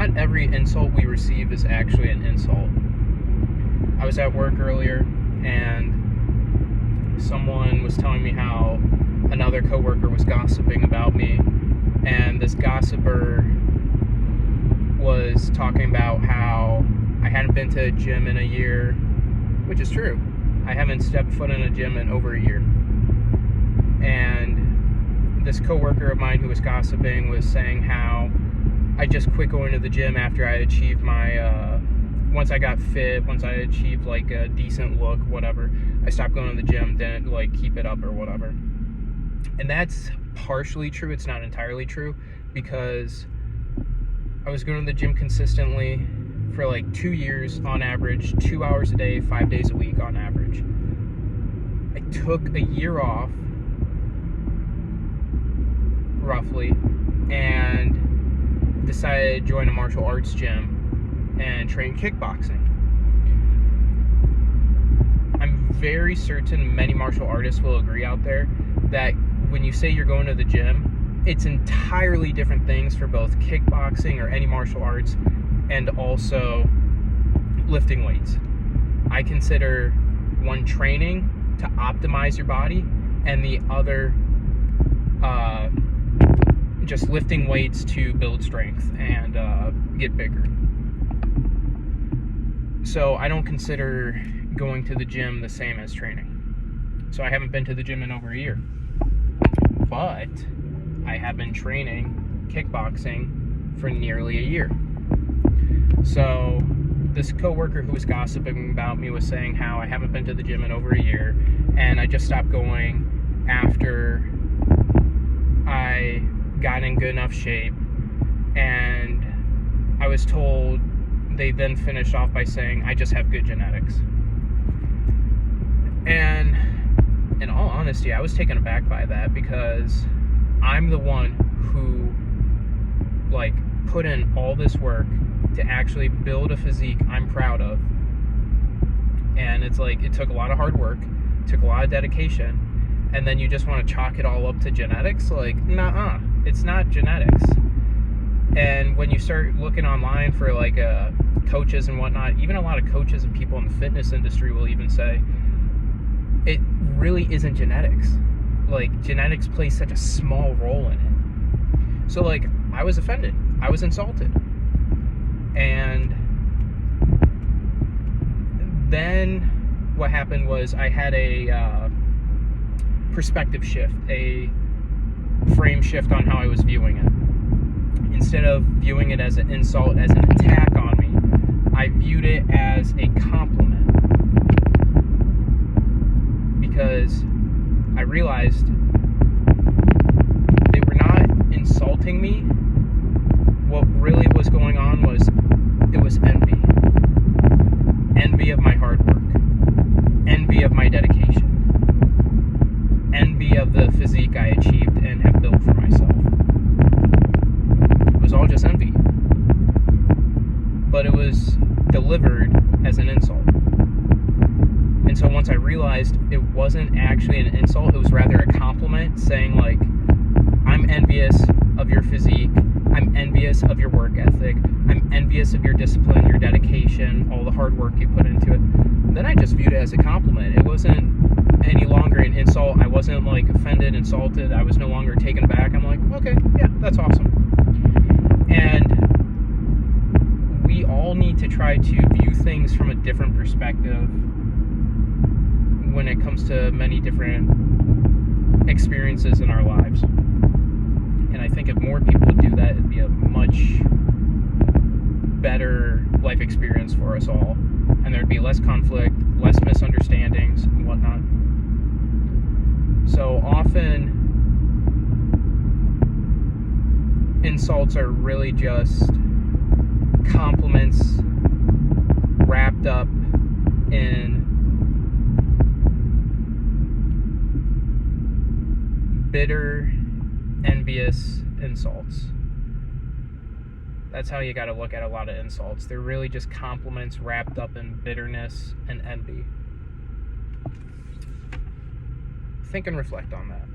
not every insult we receive is actually an insult. I was at work earlier and someone was telling me how another coworker was gossiping about me, and this gossiper was talking about how I hadn't been to a gym in a year, which is true. I haven't stepped foot in a gym in over a year. And this coworker of mine who was gossiping was saying how I just quit going to the gym after I achieved my, once I got fit, once I achieved like a decent look, whatever, I stopped going to the gym, didn't like keep it up or whatever. And that's partially true. It's not entirely true, because I was going to the gym consistently for like 2 years on average, 2 hours a day, 5 days a week on average. I took a year off, roughly, and decided to join a martial arts gym and train kickboxing. I'm very certain many martial artists will agree out there that when you say you're going to the gym, it's entirely different things for both kickboxing or any martial arts and also lifting weights. I consider one training to optimize your body and the other just lifting weights to build strength and get bigger. So I don't consider going to the gym the same as training. So I haven't been to the gym in over a year. But I have been training kickboxing for nearly a year. So this coworker who was gossiping about me was saying how I haven't been to the gym in over a year, and I just stopped going after I got in good enough shape. And I was told, they then finished off by saying I just have good genetics. And in all honesty, I was taken aback by that, because I'm the one who like put in all this work to actually build a physique I'm proud of. And it's like, it took a lot of hard work, took a lot of dedication, and then you just want to chalk it all up to genetics? Like, nuh-uh, it's not genetics. And when you start looking online for like coaches and whatnot, even a lot of coaches and people in the fitness industry will even say, it really isn't genetics. Like, genetics plays such a small role in it. So like, I was offended. I was insulted. And then what happened was I had a perspective shift, a frame shift on how I was viewing it. Instead of viewing it as an insult, as an attack on me, I viewed it as a compliment. Because I realized they were not insulting me. What really was going on was, it was envy. Envy of my hard work. Envy of my dedication. Envy of the physique I achieved and have built for myself. It was all just envy. But it was delivered as an insult. And so once I realized it wasn't actually an insult, it was rather a compliment, saying like, I'm envious of your physique, I'm envious of your work ethic, I'm envious of your discipline, your dedication, all the hard work you put into it. Then I just viewed it as a compliment. It wasn't any longer an insult. I wasn't like offended, insulted. I was no longer taken aback. I'm like, okay, yeah, that's awesome. And we all need to try to view things from a different perspective when it comes to many different experiences in our lives. And I think if more people would do that, it'd be a much better life experience for us all. And there'd be less conflict, less misunderstandings, and whatnot. So often, insults are really just compliments wrapped up in bitter, envious insults. That's how you got to look at a lot of insults. They're really just compliments wrapped up in bitterness and envy. Think and reflect on that.